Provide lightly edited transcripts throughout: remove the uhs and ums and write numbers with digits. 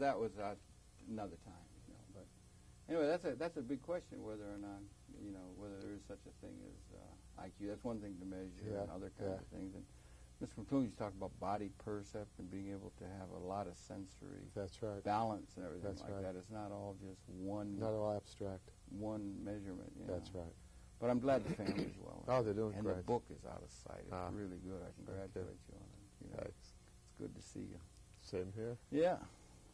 that was another time, you know. But anyway, that's a big question, whether or not, you know, whether there is such a thing as IQ. That's one thing to measure, and other kinds of things. And Mr. McLuhan used to talk about body percept and being able to have a lot of sensory balance and everything that. It's not all just one. Not all abstract. One measurement. You know. That's right. But I'm glad the family's well. Oh, they're doing great. And the book is out of sight. It's really good. I congratulate you on it. You know, it's good to see you. Same here. Yeah.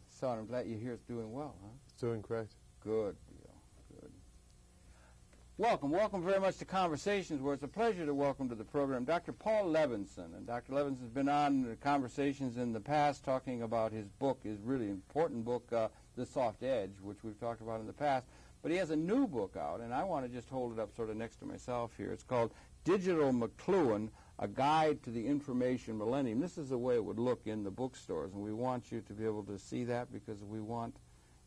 So I'm glad you hear it's doing well, huh? It's doing great. Good deal. Good. Welcome very much to Conversations, where it's a pleasure to welcome to the program Dr. Paul Levinson. And Dr. Levinson's been on Conversations in the past talking about his book, his really important book, The Soft Edge, which we've talked about in the past. But he has a new book out, and I want to just hold it up sort of next to myself here. It's called Digital McLuhan, A Guide to the Information Millennium. This is the way it would look in the bookstores, and we want you to be able to see that because we want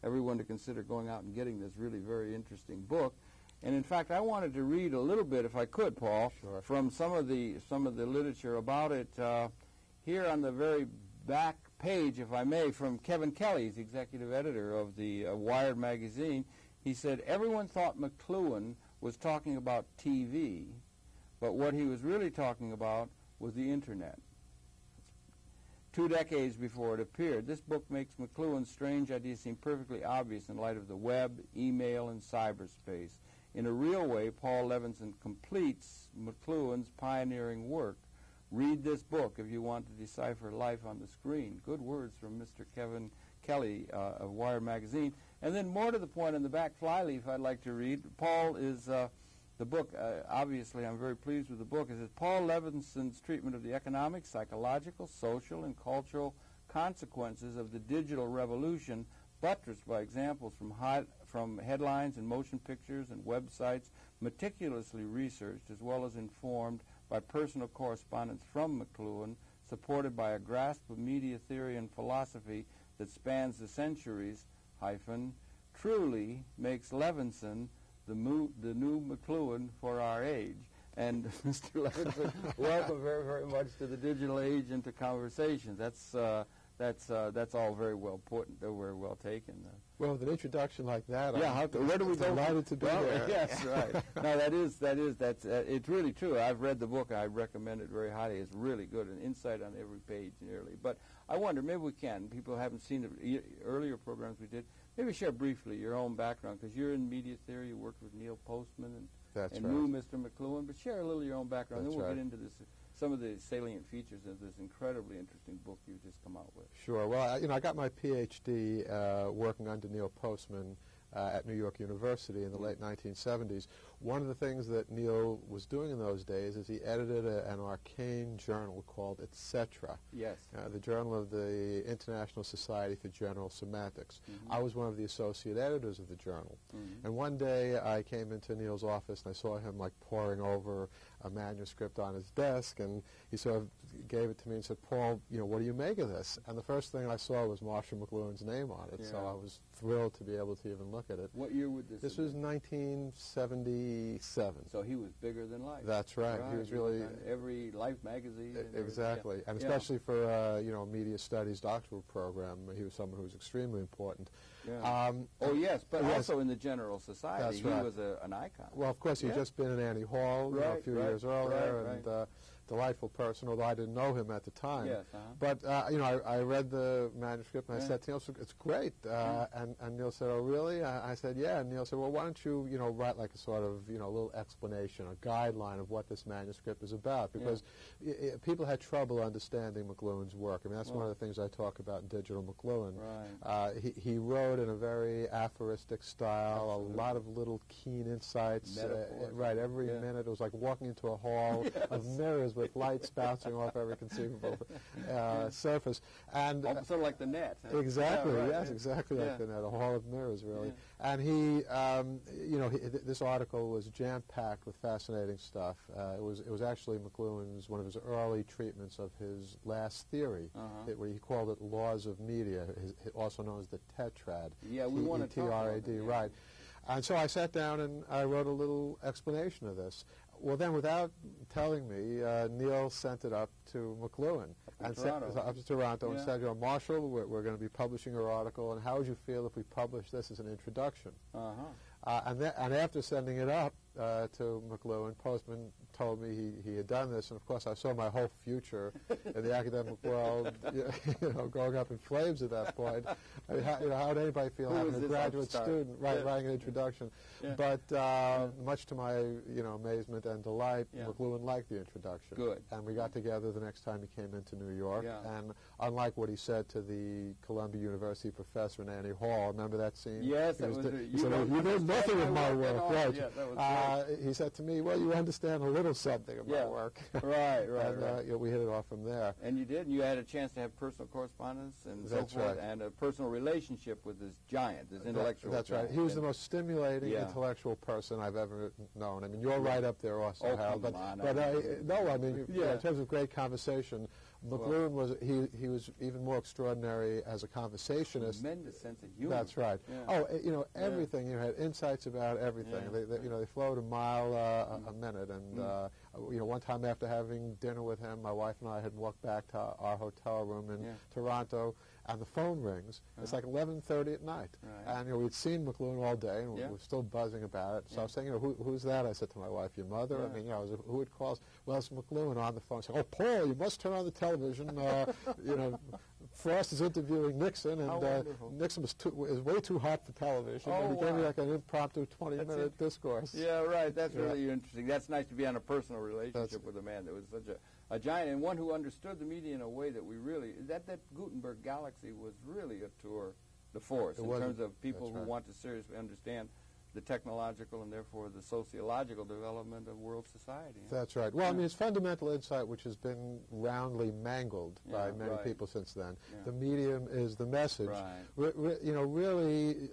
everyone to consider going out and getting this really very interesting book. And in fact, I wanted to read a little bit, if I could, Paul, from some of the literature about it here on the very back page, if I may, from Kevin Kelly, the executive editor of the Wired magazine. He said, everyone thought McLuhan was talking about TV, but what he was really talking about was the Internet. 2 decades before it appeared, this book makes McLuhan's strange ideas seem perfectly obvious in light of the web, email, and cyberspace. In a real way, Paul Levinson completes McLuhan's pioneering work. Read this book if you want to decipher life on the screen. Good words from Mr. Kevin Kelly of Wired magazine. And then more to the point, in the back flyleaf I'd like to read, Paul is the book, obviously I'm very pleased with the book. It says, Paul Levinson's treatment of the economic, psychological, social, and cultural consequences of the digital revolution, buttressed by examples from headlines and motion pictures and websites, meticulously researched as well as informed by personal correspondence from McLuhan, supported by a grasp of media theory and philosophy that spans the centuries, truly makes Levinson the new McLuhan for our age. And Mr. Levinson, welcome very, very much to the digital age and to Conversations. That's all very well put, very well taken. Well, with an introduction like that, where do we go? Delighted to be there. Yes, right. No, that's it's really true. I've read the book. I recommend it very highly. It's really good, an insight on every page nearly. But I wonder, maybe we can. People haven't seen the earlier programs we did. Maybe share briefly your own background, because you're in media theory. You worked with Neil Postman and knew Mr. McLuhan. But share a little of your own background. Then we'll get into this. Some of the salient features of this incredibly interesting book you've just come out with. Sure. Well, I got my Ph.D. Working under Neil Postman at New York University in the late 1970s. One of the things that Neil was doing in those days is he edited an arcane journal called Etc. Yes. The journal of the International Society for General Semantics. I was one of the associate editors of the journal. And one day I came into Neil's office and I saw him like poring over a manuscript on his desk, and he sort of gave it to me and said, Paul, what do you make of this? And the first thing I saw was Marshall McLuhan's name on it, so I was thrilled to be able to even look at it. What year would this This was 1977. So he was bigger than life. That's right. He was really... every Life magazine. Exactly. And especially for a media studies doctoral program, he was someone who was extremely important. Oh, yes, but also in the general society, he was an icon. Well, of course, he'd just been in Annie Hall a few years earlier, and delightful person, although I didn't know him at the time. Yes, But, I read the manuscript, and I said to Neil, it's great. And Neil said, oh, really? I said, yeah. And Neil said, well, why don't you, write like a sort of, little explanation, a guideline of what this manuscript is about? Because people had trouble understanding McLuhan's work. I mean, that's one of the things I talk about in Digital McLuhan. Right. He wrote in a very aphoristic style, a lot of little keen insights. Every minute. It was like walking into a hall of mirrors with lights bouncing off every conceivable surface. And sort of like the net. Huh? Exactly, exactly like the net, a hall of mirrors, really. And he, this article was jam-packed with fascinating stuff. It was actually McLuhan's, one of his early treatments of his last theory, where he called it laws of media, also known as the tetrad. Yeah, we want to talk about T-R-A-D, right. And so I sat down and I wrote a little explanation of this. Well, then, without telling me, Neil sent it up to McLuhan and up to Toronto and said, Marshall, we're going to be publishing your article, and how would you feel if we publish this as an introduction? And after sending it up to McLuhan, Postman told me he had done this, and of course I saw my whole future in the academic world, going up in flames at that point. I mean, how would anybody feel having a graduate student writing an introduction? But much to my amazement and delight, McLuhan liked the introduction. Good. And we got together the next time he came into New York. And unlike what he said to the Columbia University professor in Annie Hall, remember that scene? Yes, he said, you know nothing of my work, right? Yeah, that was he said to me, well, you understand a little something of my work. Right. And we hit it off from there. And you did. You had a chance to have personal correspondence and so forth, and a personal relationship with this giant, this intellectual That's giant. right. He was the most stimulating intellectual person I've ever known. I mean, you're right up there also, Hal. But in terms of great conversation, McLuhan was he was even more extraordinary as a conversationist. Tremendous sense of humor. That's right. Everything. You had insights about everything. They flowed a mile a minute. And one time after having dinner with him, my wife and I had walked back to our hotel room in Toronto, and the phone rings. It's like 11:30 at night, and we'd seen McLuhan all day, and we were still buzzing about it. So I was saying, who's that? I said to my wife, your mother. I mean, who would call us? Well, it's McLuhan on the phone. Saying, oh, Paul, you must turn on the television. Frost is interviewing Nixon, and Nixon is way too hot for television. And he gave me like an impromptu 20-minute discourse. Yeah, right. That's really interesting. That's nice to be on a personal relationship with a man that was such a giant, and one who understood the media in a way that we really, that Gutenberg galaxy was really a tour de force in terms of people who want to seriously understand the technological and therefore the sociological development of world society. That's right. Well, I mean, it's fundamental insight which has been roundly mangled by many people since then. The medium is the message. Really,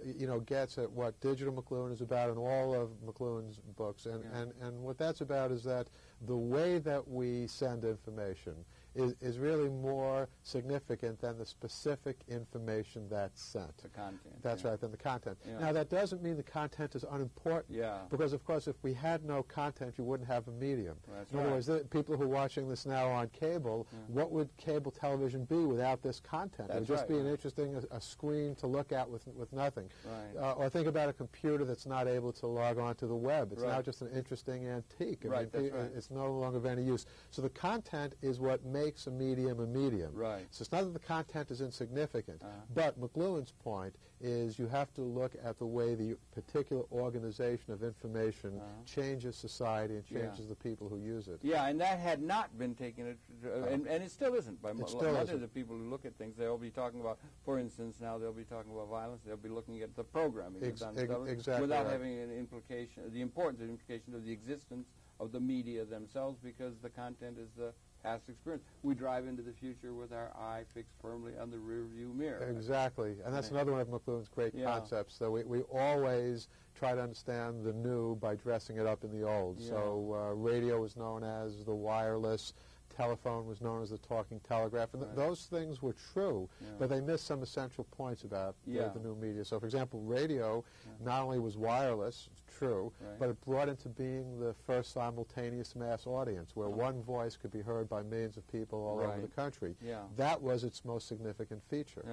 gets at what Digital McLuhan is about in all of McLuhan's books, and what that's about is that the way that we send information is really more significant than the specific information that's sent. The content. That's right, than the content. Now, that doesn't mean the content is unimportant. Because, of course, if we had no content, you wouldn't have a medium. That's in other words, the people who are watching this now on cable, what would cable television be without this content? It would just be an interesting a screen to look at with nothing. Or think about a computer that's not able to log on to the web. It's now just an interesting antique. It's no longer of any use. So the content is what makes a medium a medium. So it's not that the content is insignificant, but McLuhan's point is you have to look at the way the particular organization of information changes society and changes the people who use it. And that had not been taken, and it still isn't by most of the people who look at things. They'll be talking about, for instance, now they'll be talking about violence. They'll be looking at the programming without having an implication, the importance of implication of the existence of the media themselves, because the content is the past experience. We drive into the future with our eye fixed firmly on the rear view mirror. Exactly. And that's another one of McLuhan's great concepts. So we always try to understand the new by dressing it up in the old. So radio was known as the wireless, telephone was known as the talking telegraph, and those things were true, but they missed some essential points about the new media. So, for example, radio not only was wireless, true, but it brought into being the first simultaneous mass audience, where one voice could be heard by millions of people all over the country. That was its most significant feature,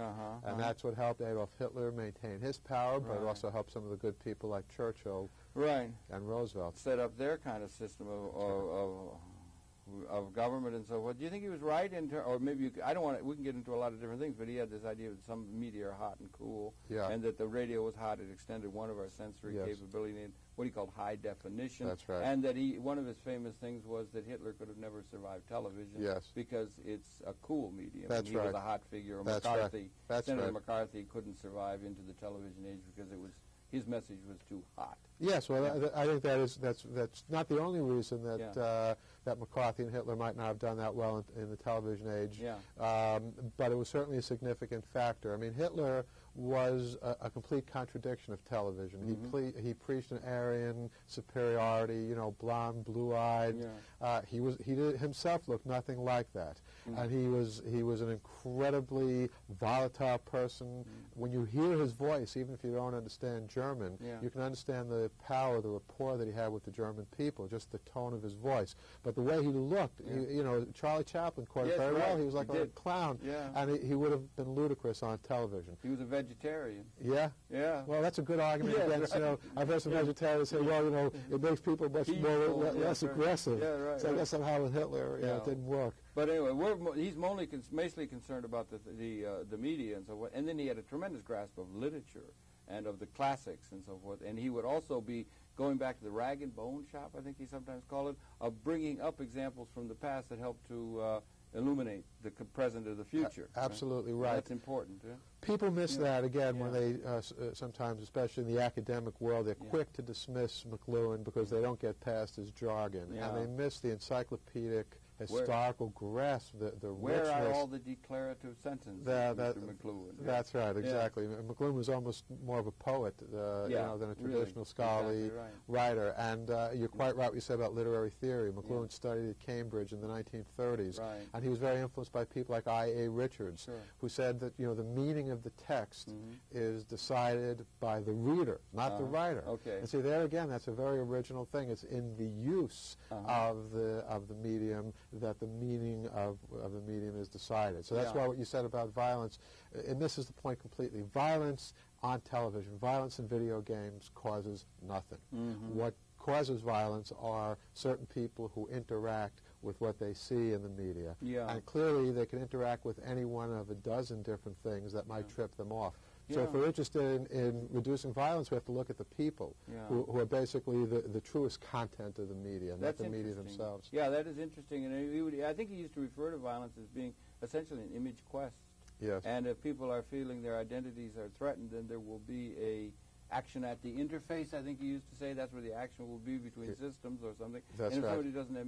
and that's what helped Adolf Hitler maintain his power, but it also helped some of the good people like Churchill and Roosevelt set up their kind of system of government and so forth. Do you think he was right or maybe I don't want to, we can get into a lot of different things, but he had this idea that some media are hot and cool, and that the radio was hot. It extended one of our sensory capability in what he called high definition. That's right. And that one of his famous things was that Hitler could have never survived television because it's a cool medium. That's he was a hot figure. McCarthy, Senator McCarthy couldn't survive into the television age because his message was too hot. Yes, well, I think that's not the only reason that that McCarthy and Hitler might not have done that well in the television age, but it was certainly a significant factor. I mean, Hitler was a complete contradiction of television. He preached an Aryan superiority, blonde, blue-eyed. He himself looked nothing like that, and he was an incredibly volatile person. When you hear his voice, even if you don't understand German, you can understand the the power, the rapport that he had with the German people, just the tone of his voice. But the way he looked, you know, Charlie Chaplin caught it very well. He was like a clown, and he would have been ludicrous on television. He was a vegetarian. Yeah? Yeah. Well, that's a good argument against, you know, I've heard some vegetarians say, well, you know, it makes people much less aggressive. Yeah, right. So I guess somehow with Hitler, it didn't work. But anyway, he's mostly concerned about the media and so forth. And then he had a tremendous grasp of literature and of the classics and so forth. And he would also be going back to the rag and bone shop, I think he sometimes called it, of bringing up examples from the past that help to illuminate the present or the future. Absolutely right. That's important. Yeah? People miss that, again, when they sometimes, especially in the academic world, they're quick to dismiss McLuhan because they don't get past his jargon. And they miss the encyclopedic historical grasp, the where richness. are all the declarative sentences, Mr. McLuhan? That's right, exactly. McLuhan was almost more of a poet, you know, than a traditional scholarly writer. And you're quite right what you said about literary theory. McLuhan studied at Cambridge in the 1930s, and he was very influenced by people like I.A. Richards, who said that, you know, the meaning of the text is decided by the reader, not the writer. And see, there again, that's a very original thing. It's in the use of the medium that the meaning of the medium is decided. So that's why what you said about violence, and this is the point completely, violence on television, violence in video games causes nothing. What causes violence are certain people who interact with what they see in the media. And clearly they can interact with any one of a dozen different things that might trip them off. So if we're interested in reducing violence, we have to look at the people who are basically the truest content of the media, not the media themselves. Yeah, that is interesting. And I think he used to refer to violence as being essentially an image quest. And if people are feeling their identities are threatened, then there will be a action at the interface, I think he used to say. That's where the action will be between systems or something. And if somebody doesn't have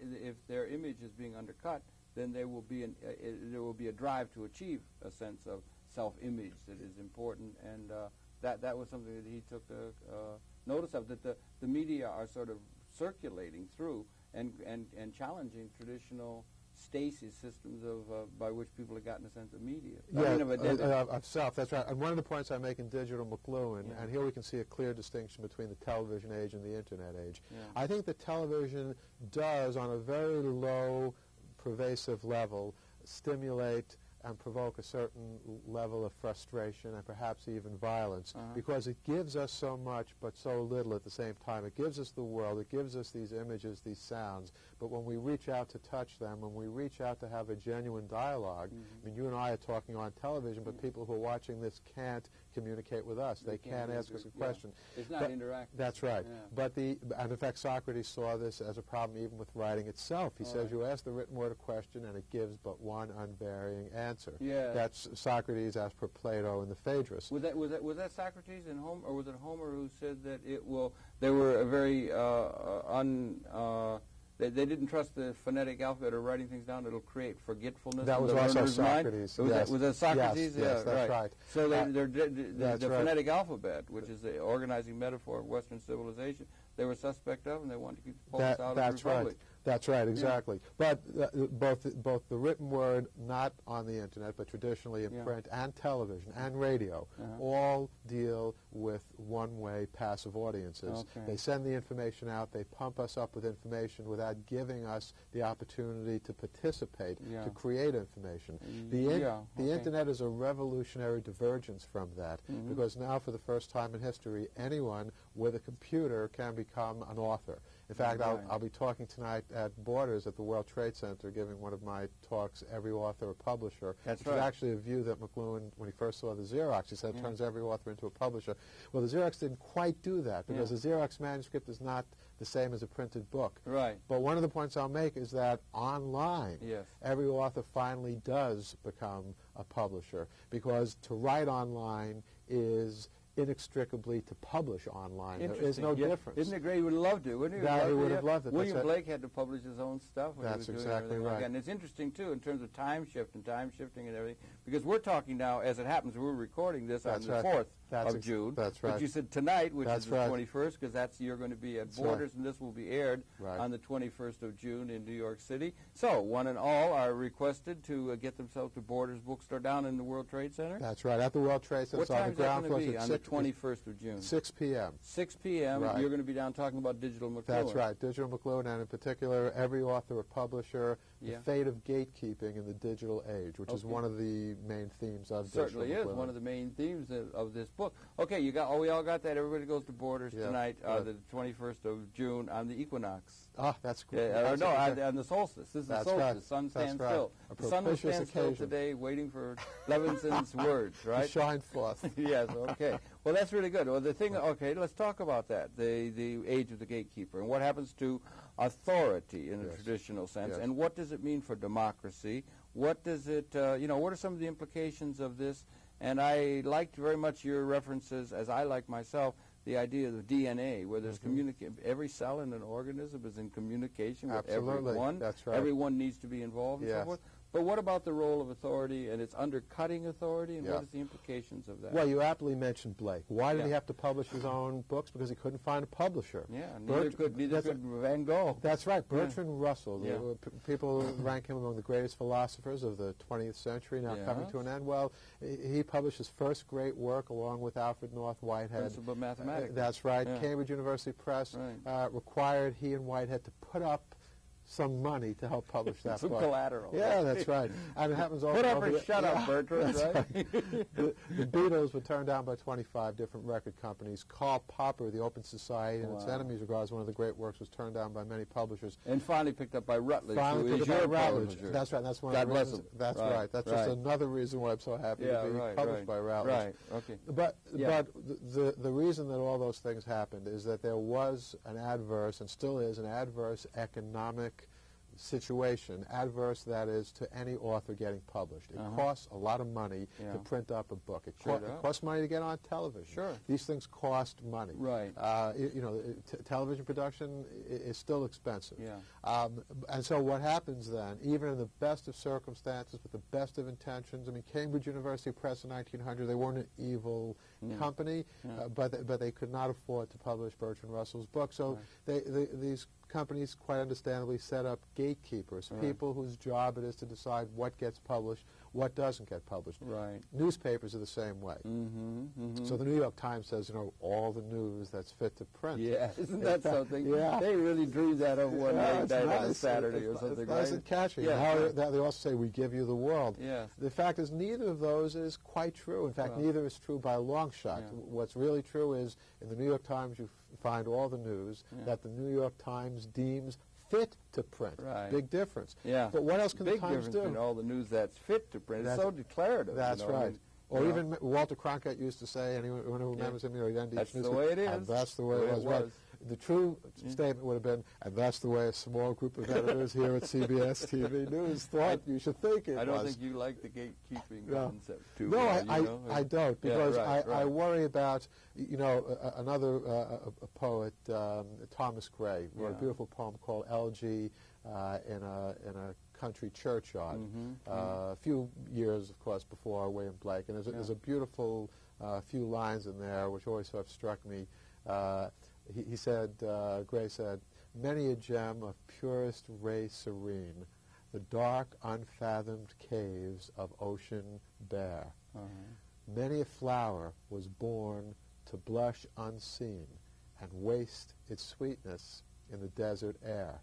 if their image is being undercut, then there will be a drive to achieve a sense of self-image that is important, and that was something that he took notice of, that the media are sort of circulating through and challenging traditional stasis systems of by which people have gotten a sense of media. Of self, that's right. And one of the points I make in Digital McLuhan, and here we can see a clear distinction between the television age and the Internet age. I think that television does, on a very low, pervasive level, stimulate and provoke a certain level of frustration and perhaps even violence, because it gives us so much but so little at the same time. It gives us the world, it gives us these images, these sounds, but when we reach out to touch them, when we reach out to have a genuine dialogue, I mean, you and I are talking on television, but people who are watching this can't communicate with us. They can't ask us a question. It's not interactive. That's right. But and in fact, Socrates saw this as a problem even with writing itself. He says you ask the written word a question and it gives but one unvarying answer. That's Socrates as per Plato in the Phaedrus. Was that Socrates in Homer, or was it Homer who said that they were a very they didn't trust the phonetic alphabet or writing things down. It'll create forgetfulness. That was also Socrates. Was that Socrates? Yes, that's right. So the phonetic alphabet, which is the organizing metaphor of Western civilization, they were suspect of, and they wanted to keep the Poles out of the Republic. That's right, exactly. But both the written word, not on the Internet, but traditionally in print and television and radio, all deal with one-way passive audiences. They send the information out, they pump us up with information without giving us the opportunity to participate, to create information. The Internet is a revolutionary divergence from that, because now for the first time in history, anyone with a computer can become an author. In fact, I'll be talking tonight at Borders at the World Trade Center, giving one of my talks, Every Author a Publisher. Which is actually a view that McLuhan, when he first saw the Xerox, he said it turns every author into a publisher. Well, the Xerox didn't quite do that, because the Xerox manuscript is not the same as a printed book. But one of the points I'll make is that online, every author finally does become a publisher, because to write online is inextricably to publish online. There is no difference. Isn't it great? He would have loved it, wouldn't he? He would have loved it. William Blake had to publish his own stuff when That's he was exactly doing right. And it's interesting, too, in terms of time shifting and everything, because we're talking now, as it happens, we're recording this on the 4th of June. That's right. But you said tonight, which is the 21st, because you're going to be at Borders, and this will be aired on the 21st of June in New York City. So, one and all are requested to get themselves to Borders Bookstore down in the World Trade Center. That's right, at the World Trade Center. What time is that going to be? On the 21st of June. 6 p.m. 6 p.m. Right. You're going to be down talking about Digital McLuhan. That's right, Digital McLuhan, and in particular, every author or publisher, Yeah. the fate of gatekeeping in the digital age, which is one of the main themes of Certainly Digital is McLuhan. one of the main themes of this book. Okay, we all got that. Everybody goes to Borders tonight, the 21st of June on the equinox. Ah, that's great. On the solstice. This is the solstice. Right. Sun stands right. still. The sun will stand still today, waiting for Levinson's words, right? To shine forth. Yes, okay. Well, that's really good. Well, the thing, okay, let's talk about that, the age of the gatekeeper, and what happens to authority in a traditional sense, and what does it mean for democracy? What does it, what are some of the implications of this? And I liked very much your references, as I like myself, the idea of DNA, where there's every cell in an organism is in communication with everyone. That's right. Everyone needs to be involved and so forth. But what about the role of authority and its undercutting authority, and what is the implications of that? Well, you aptly mentioned Blake. Why did he have to publish his own books? Because he couldn't find a publisher. Yeah, neither could Van Gogh. That's right. Bertrand Russell. People rank him among the greatest philosophers of the 20th century, now coming to an end. Well, he published his first great work along with Alfred North Whitehead. Principle of Mathematics. That's right. Cambridge University Press required he and Whitehead to put up some money to help publish that some book. collateral. Yeah, that's right. And it happens all Put up over or shut up, Bertrand, right? The Beatles were turned down by 25 different record companies. Karl Popper, The Open Society and Its Enemies, regarded as one of the great works, was turned down by many publishers. And finally picked up by Routledge. Finally picked up by Routledge. That's right. That's one of the reasons. That's right. That's just another reason why I'm so happy to be published by Routledge. Right. Okay. But the reason that all those things happened is that there was an adverse, and still is, an adverse economic situation, adverse, that is, to any author getting published. It costs a lot of money to print up a book. It costs money to get on television. Sure. These things cost money. Right. Television production is still expensive. Yeah. And so what happens then, even in the best of circumstances, with the best of intentions, I mean, Cambridge University Press in 1900, they weren't an evil company, but they could not afford to publish Bertrand Russell's book. So these companies, quite understandably, set up gatekeepers, people whose job it is to decide what gets published, what doesn't get published. Right. Newspapers are the same way. So the New York Times says, all the news that's fit to print. Yeah, isn't that something? Yeah. They really dreamed that up one night on a Saturday or something, it's nice and catchy. Yeah. They also say, we give you the world. Yes. The fact is, neither of those is quite true. In fact, neither is true by a long shot. Yeah. What's really true is, in the New York Times, you find all the news that the New York Times deems fit to print. Right. Big difference. Yeah. But what else can the Big Times difference do? between all the news that's fit to print. It's so declarative. That's right. I mean, or even Walter Cronkite used to say, anyone who remembers him, he'd end that's each the way it is. And that's the way it was. Right. The true statement would have been, and that's the way a small group of editors here at CBS TV News thought you should think it was. I don't think you like the gatekeeping concept too well. No, I don't, because I worry about, another poet, Thomas Gray, wrote a beautiful poem called Elegy in a country churchyard, a few years, of course, before William Blake. And there's a beautiful few lines in there which always sort of struck me. He said, Gray said, "Many a gem of purest ray serene, the dark, unfathomed caves of ocean bare. Many a flower was born to blush unseen and waste its sweetness in the desert air."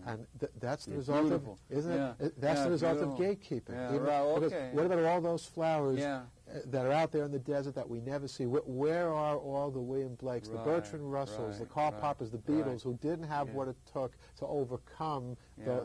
And that's the result of, isn't it? That's the result of gatekeeping. Yeah, what about all those flowers that are out there in the desert that we never see? Where are all the William Blakes, the Bertrand Russells, the Karl Poppers, the Beatles, who didn't have what it took to overcome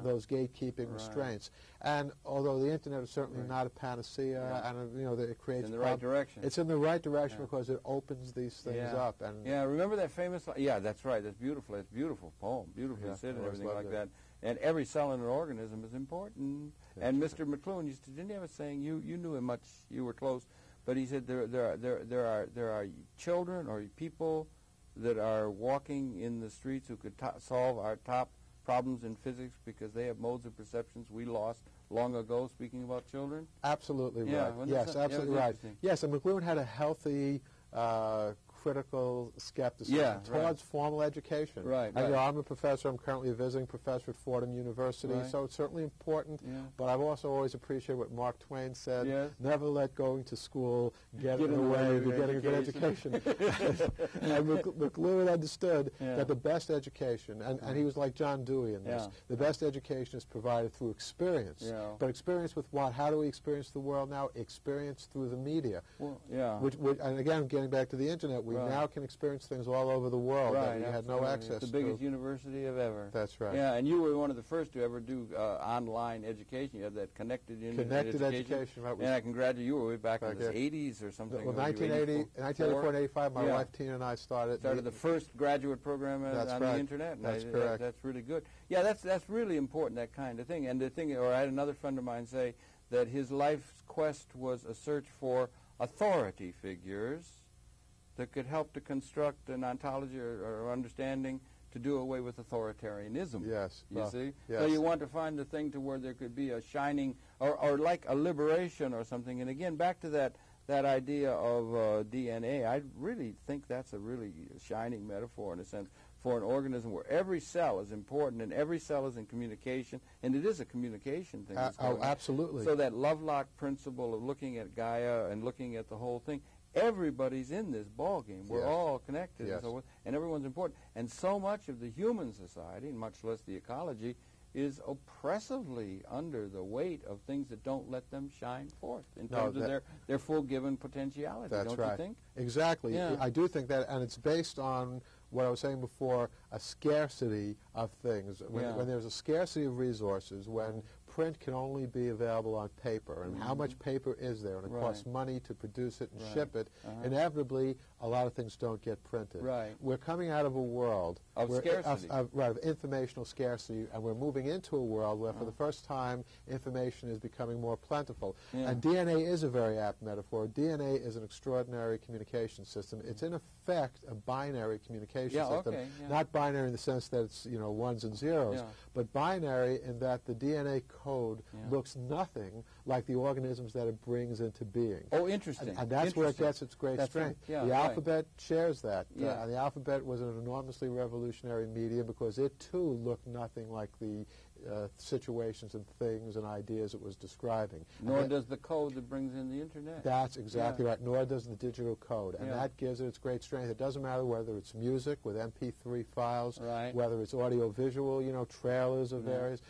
those gatekeeping restraints? And although the Internet is certainly not a panacea, and it creates in the right direction. It's in the right direction because it opens these things up. And remember that famous? That's right. That's beautiful. It's a beautiful poem, beautifully said, and everything like that. And every cell in an organism is important. And Mr. McLuhan didn't he have a saying? You knew him much. You were close, but he said there are children or people that are walking in the streets who could solve our top problems in physics because they have modes of perceptions we lost long ago, speaking about children? Absolutely right. Yes, absolutely right. Yes, and McLuhan had a healthy critical skepticism towards formal education. Right, and, I'm a professor. I'm currently a visiting professor at Fordham University, so it's certainly important. But I've also always appreciated what Mark Twain said, never let going to school get in the way of getting a good education. And McLuhan understood that the best education, and he was like John Dewey in this, the best education is provided through experience. But experience with what? How do we experience the world now? Experience through the media. And again, getting back to the internet, we now can experience things all over the world that we had no access to. It's the biggest university of ever. That's right. Yeah, and you were one of the first to ever do online education. You had that connected education. Right, and I congratulate you. Were way back in the 80s or something. Well, 1984 and 85, my wife Tina and I started the first graduate program on the internet. And that's correct. That's really good. Yeah, that's really important, that kind of thing. And the thing, or I had another friend of mine say that his life's quest was a search for authority figures that could help to construct an ontology or understanding to do away with authoritarianism. Yes. You see? Yes. So you want to find the thing to where there could be a shining, or like a liberation or something. And again, back to that idea of DNA, I really think that's a really shining metaphor in a sense for an organism where every cell is important and every cell is in communication, and it is a communication thing. Absolutely. So that Lovelock principle of looking at Gaia and looking at the whole thing, everybody's in this ball game. We're all connected and so forth, and everyone's important. And so much of the human society, and much less the ecology, is oppressively under the weight of things that don't let them shine forth in terms of their full given potentiality. That's don't right. you think? Exactly. Yeah. I do think that, and it's based on what I was saying before, a scarcity of things. When there's a scarcity of resources, when print can only be available on paper, and how much paper is there, and it costs money to produce it and ship it, inevitably a lot of things don't get printed. Right. We're coming out of a world of scarcity. Of informational scarcity, and we're moving into a world where for the first time information is becoming more plentiful. And DNA is a very apt metaphor. DNA is an extraordinary communication system. It's in effect a binary communication system. Not binary in the sense that it's ones and zeros, but binary in that the DNA code looks nothing like the organisms that it brings into being. Oh, interesting. And that's where it gets its great strength. The alphabet shares that. The alphabet was an enormously revolutionary medium because it too looked nothing like the situations and things and ideas it was describing. Nor does the code that brings in the internet. That's exactly right. Nor does the digital code. And that gives it its great strength. It doesn't matter whether it's music with MP3 files, whether it's audio-visual, trailers of various,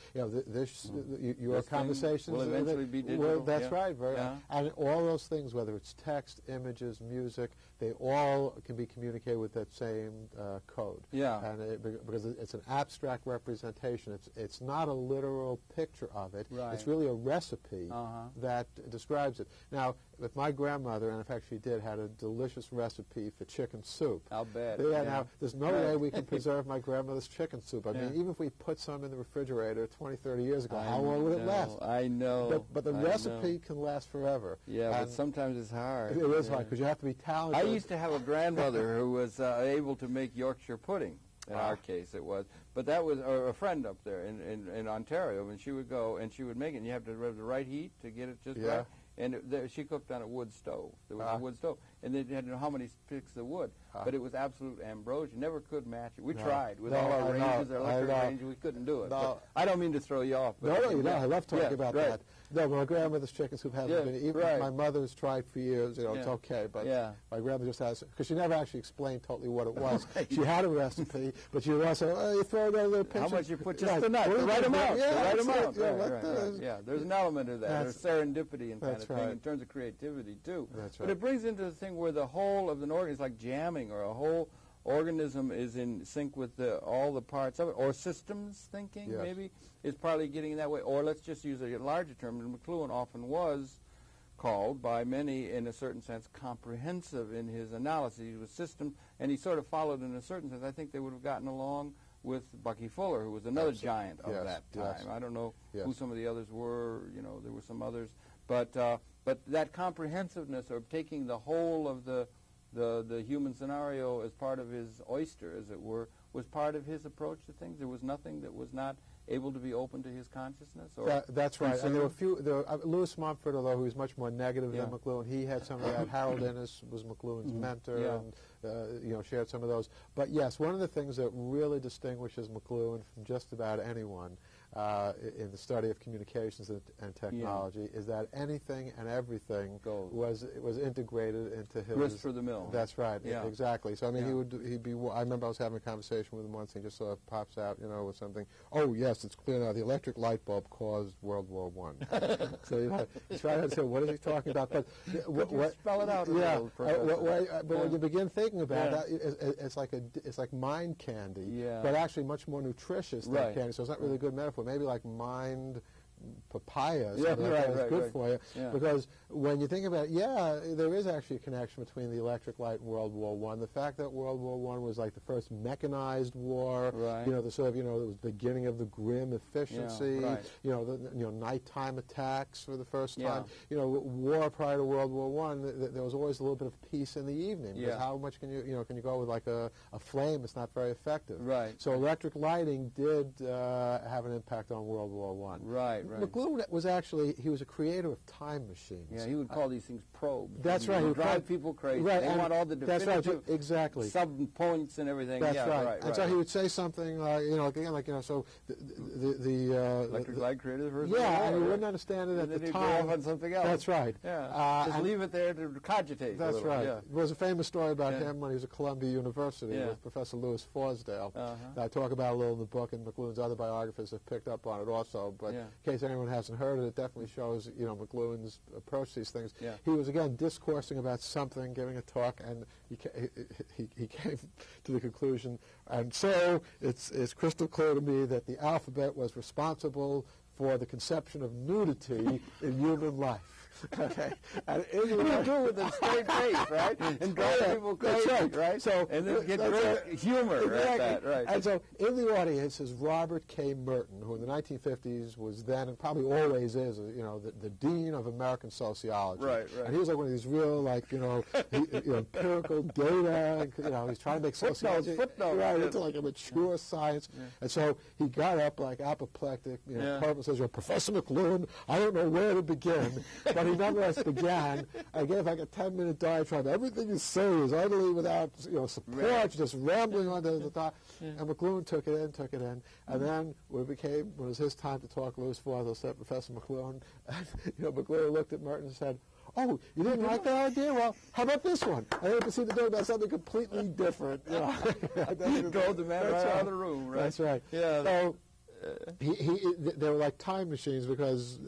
your conversations will eventually be digital. That's right. And all those things, whether it's text, images, music, they all can be communicated with that same code. And because it's an abstract representation. It's not a literal picture of it. It's really a recipe that describes it. Now, with my grandmother, and in fact she did, had a delicious recipe for chicken soup. I'll bet. Now, there's no way we can preserve my grandmother's chicken soup. I mean, even if we put some in the refrigerator 20, 30 years ago, how long would it last? I know. But the recipe can last forever. But sometimes it's hard. It is hard, because you have to be talented. I used to have a grandmother who was able to make Yorkshire pudding. In our case, it was. But that was a friend up there in Ontario, and she would go and she would make it, and you have to have the right heat to get it just right. And she cooked on a wood stove. There was a wood stove. And they had to know how many sticks of wood. But it was absolute ambrosia. Never could match it. We tried with all our ranges, our electric range. We couldn't do it. But I don't mean to throw you off. But I love talking about that. No, my grandmother's chicken soup hasn't been. Even my mother's tried for years. It's okay. But my grandmother just has, because she never actually explained totally what it was. She had a recipe, but she would also you throw it in a little pinch. How much you put just the nut, the right amount. There's an element of that. There's serendipity and kind of thing in terms of creativity too. But it brings into the thing where the whole of an organism is like jamming, or a whole organism is in sync with all the parts of it, or systems thinking maybe is probably getting in that way. Or let's just use a larger term, and McLuhan often was called by many in a certain sense comprehensive in his analysis. He was system, and he sort of followed in a certain sense. I think they would have gotten along with Bucky Fuller, who was another giant of that time. I don't know who some of the others were. There were some others. But that comprehensiveness, or taking the whole of the human scenario as part of his oyster, as it were, was part of his approach to things. There was nothing that was not able to be open to his consciousness? Or that's right. And there were Lewis Mumford, although he was much more negative than McLuhan, he had some of that. Harold Innes was McLuhan's mentor, and shared some of those. But yes, one of the things that really distinguishes McLuhan from just about anyone in the study of communications and technology is that anything and everything was integrated into his grist for the mill. That's right. Exactly. So I mean, he'd be. I remember I was having a conversation with him once, and he just sort of pops out, with something. Oh yes, it's clear now. The electric light bulb caused World War I. So you try to say, what is he talking about? But spell it out a little. But when you begin thinking about that, it's like mind candy, but actually much more nutritious than candy. So it's not really a good metaphor. Maybe like mind papaya, so that's good for you. Because when you think about it, there is actually a connection between the electric light and World War I. The fact that World War I was like the first mechanized war, the sort of, it was the beginning of the grim efficiency, the nighttime attacks for the first time. War prior to World War I, there was always a little bit of peace in the evening. Because how much can you go with like a flame? It's not very effective. So electric lighting did have an impact on World War I. McLuhan was actually, he was a creator of time machines. Yeah, he would call these things probes. That's right. He would drive people crazy. They want all the definitive sub-points and everything. That's right. And so he would say something, so the electric light created the first and he wouldn't understand it at the time. On something else. That's right. Just leave it there to cogitate. That's right. There was a famous story about him when he was at Columbia University with Professor Lewis Forsdale that I talk about a little in the book, and McLuhan's other biographers have picked up on it also. But in case anyone hasn't heard it, it definitely shows, McLuhan's approach to these things. He was, again, discoursing about something, giving a talk, and he came to the conclusion, and so it's crystal clear to me that the alphabet was responsible for the conception of nudity in human life. Okay, and you do with a straight face, right? And drive people crazy, right? So, and then get great humor at that, right? And so, in the audience is Robert K. Merton, who in the 1950s was then and probably always is, the dean of American sociology. Right. And he was like one of these real, empirical data. He's trying to make sociology into like a mature science. And so he got up like apoplectic, purple, says, Professor McLuhan, I don't know where to begin, but he nonetheless began. I gave like a 10-minute diatribe. Everything you say is utterly without support, just rambling on the top. And McLuhan took it in. And then when it was his time to talk, Lewis Forsdale said, Professor McLuhan, McLuhan looked at Merton and said, oh, you didn't like that idea? Well, how about this one? And they proceeded to talk about something completely different. Drove the man right out of the room, right? That's right. Yeah. So, they were like time machines because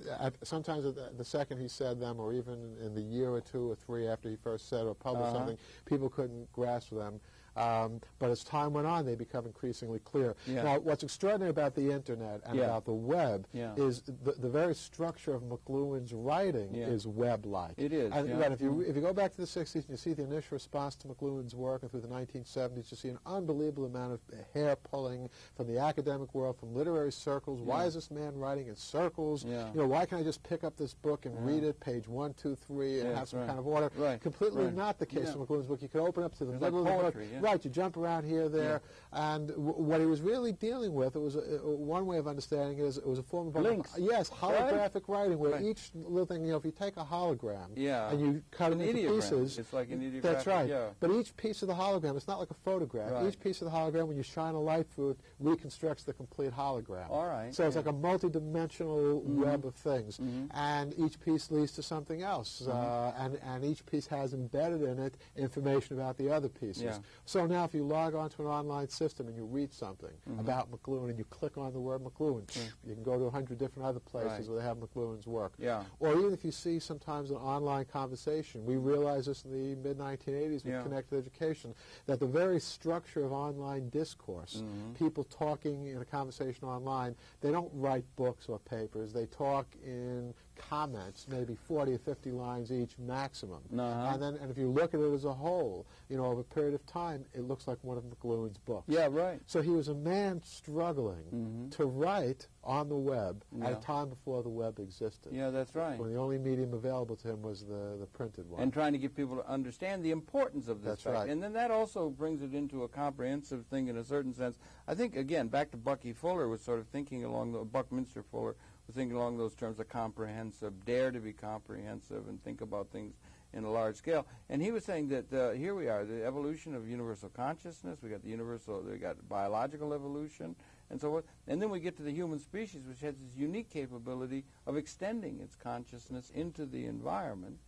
sometimes the second he said them, or even in the year or 2 or 3 after he first said or published something, people couldn't grasp them. But as time went on, they become increasingly clear. Now, what's extraordinary about the Internet and about the web is the very structure of McLuhan's writing is web-like. It is. And if you go back to the 60s and you see the initial response to McLuhan's work, and through the 1970s, you see an unbelievable amount of hair-pulling from the academic world, from literary circles. Why is this man writing in circles? Why can't I just pick up this book and read it, page 1, 2, 3, and have some kind of order? Completely not the case in McLuhan's book. You could open up to the middle of the book. Right, you jump around here, there, and what he was really dealing with, it was one way of understanding it is it was a form of links. Holographic writing, where each little thing, if you take a hologram and you cut it into pieces, it's like an ideograph. That's right. But each piece of the hologram, it's not like a photograph. Each piece of the hologram, when you shine a light through it, reconstructs the complete hologram. All right. So it's like a multi-dimensional web of things, and each piece leads to something else, and each piece has embedded in it information about the other pieces. So now if you log onto an online system and you read something about McLuhan and you click on the word McLuhan, you can go to 100 different other places where they have McLuhan's work. Or even if you see sometimes an online conversation, we realized this in the mid-1980s with connected education, that the very structure of online discourse, people talking in a conversation online, they don't write books or papers, they talk in comments, maybe 40 or 50 lines each maximum. Uh-huh. And if you look at it as a whole, over a period of time, it looks like one of McLuhan's books. Yeah, right. So he was a man struggling to write on the web at a time before the web existed. Yeah, that's right. When the only medium available to him was the printed one. And trying to get people to understand the importance of this That's fact. right. And then that also brings it into a comprehensive thing in a certain sense. I think, again, back to Bucky Fuller was sort of thinking along Buckminster Fuller was thinking along those terms of comprehensive, dare to be comprehensive and think about things in a large scale. And he was saying that here we are, the evolution of universal consciousness, we got biological evolution, and so forth. And then we get to the human species, which has this unique capability of extending its consciousness into the environment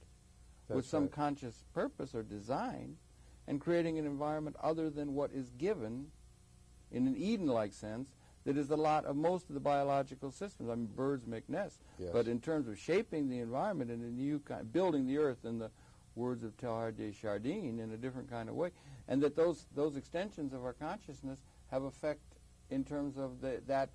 with some conscious purpose or design, and creating an environment other than what is given in an Eden-like sense that is the lot of most of the biological systems. I mean, birds make nests, but in terms of shaping the environment in a new kind, building the earth in the words of Teilhard de Chardin in a different kind of way, and that those extensions of our consciousness have effect in terms of that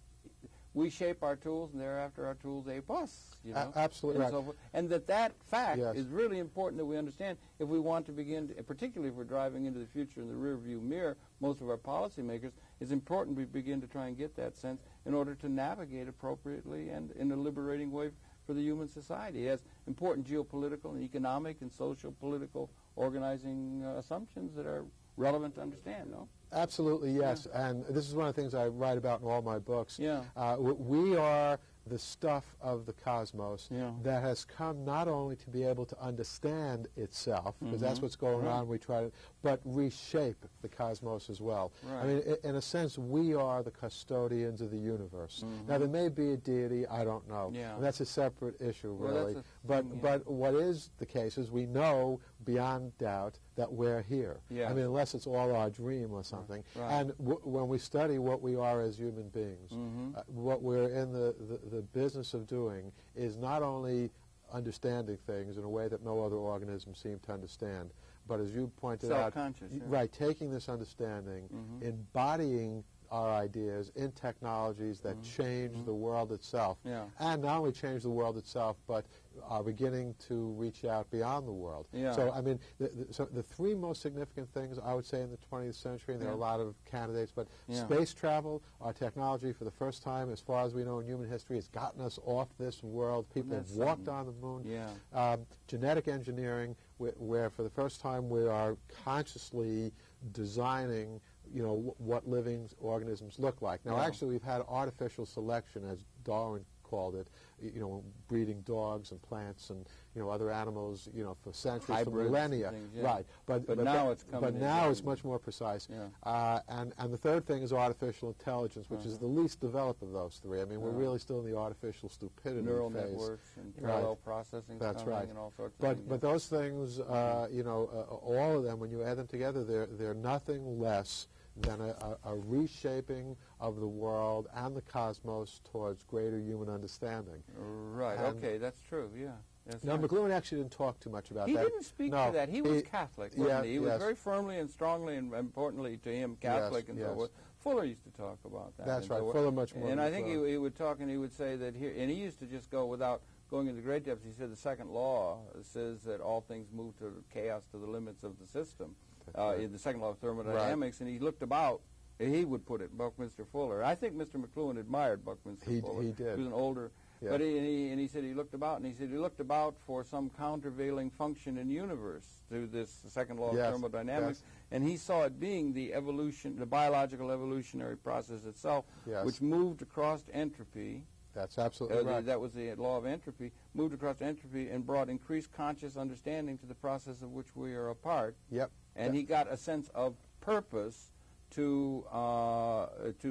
we shape our tools, and thereafter our tools ape us. Absolutely and right. So forth. And that fact is really important that we understand if we want to begin, particularly if we're driving into the future in the rearview mirror, most of our policymakers, it's important we begin to try and get that sense in order to navigate appropriately and in a liberating way for the human society. It has important geopolitical and economic and social political organizing assumptions that are relevant to understand, no? Absolutely, yes. And this is one of the things I write about in all my books. Yeah. We are the stuff of the cosmos that has come not only to be able to understand itself, because that's what's going on, we try to, but reshape the cosmos as well. Right. I mean, in a sense, we are the custodians of the universe. Now, there may be a deity, I don't know. Yeah. And that's a separate issue, really. Well, but what is the case is we know beyond doubt that we're here. Yeah. I mean, unless it's all our dream or something. Right. And when we study what we are as human beings, what we're in the business of doing is not only understanding things in a way that no other organism seem to understand, but as you pointed out, right, taking this understanding, embodying our ideas in technologies that change the world itself, and not only change the world itself, but are beginning to reach out beyond the world. So, I mean, the three most significant things, I would say, in the 20th century, and there are a lot of candidates, but space travel, our technology, for the first time, as far as we know in human history, has gotten us off this world. People have walked on the moon. Genetic engineering, where for the first time we are consciously designing what living organisms look like. Now, actually, we've had artificial selection, as Darwin called it, breeding dogs and plants and other animals, for centuries, hybrids, for millennia. Things, right. But now it's coming. But now it's much more precise. And the third thing is artificial intelligence, which is the least developed of those three. I mean, we're really still in the artificial stupidity neural phase. Networks and parallel processing. That's right. And all sorts of things. But those things, all of them, when you add them together, they're nothing less than a reshaping of the world and the cosmos towards greater human understanding. Right. Okay, that's true. Yeah. Now, McLuhan actually didn't talk too much about that. He didn't speak to that. He was Catholic, wasn't he? He was very firmly and strongly and importantly to him Catholic and so forth. Fuller used to talk about that. That's right. Fuller much more. And I think he would talk and he would say that here, and he used to just go without going into great depths. He said the second law says that all things move to chaos to the limits of the system. In the second law of thermodynamics, and he looked about. He would put it, Buckminster Fuller. I think Mr. McLuhan admired Buckminster Fuller. He did. He was an older, but he said he looked about, and he said he looked about for some countervailing function in the universe through this second law of thermodynamics, and he saw it being the evolution, the biological evolutionary process itself, which moved across entropy. That's absolutely right. That was the law of entropy, moved across entropy and brought increased conscious understanding to the process of which we are a part. And he got a sense of purpose to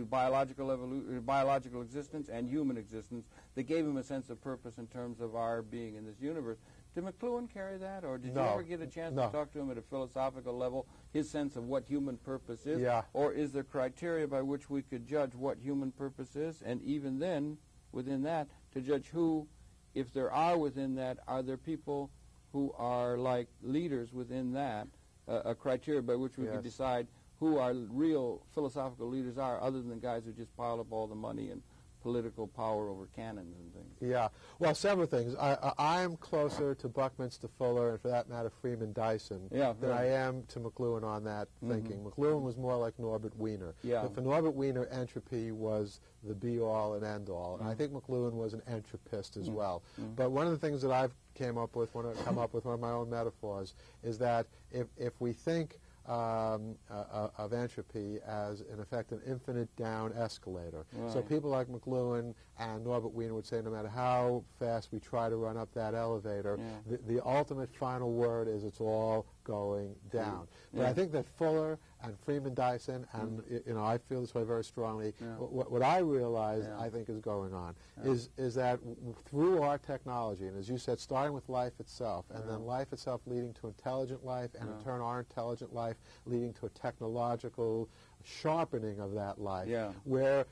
biological existence and human existence that gave him a sense of purpose in terms of our being in this universe. Did McLuhan carry that, or did you ever get a chance to talk to him at a philosophical level, his sense of what human purpose is? Or is there criteria by which we could judge what human purpose is, and even then, within that, to judge who, if there are within that, are there people who are like leaders within that, a criteria by which we can decide who our real philosophical leaders are, other than the guys who just pile up all the money and political power over cannons and things. Yeah. Well, several things. I am closer to Buckminster Fuller, and for that matter, Freeman Dyson, than I am to McLuhan on that thinking. McLuhan was more like Norbert Wiener. Yeah. But for Norbert Wiener, entropy was the be-all and end-all. And I think McLuhan was an entropist as well. But one of the things that I've come up with, one of my own metaphors, is that if we think of entropy as, in effect, an infinite down escalator. Right. So people like McLuhan and Norbert Wiener would say no matter how fast we try to run up that elevator, the ultimate final word is it's all going down. But I think that Fuller and Freeman Dyson, and I feel this way very strongly, what I realize I think is going on is that through our technology, and as you said, starting with life itself, and then life itself leading to intelligent life, and in turn our intelligent life leading to a technological sharpening of that life, we're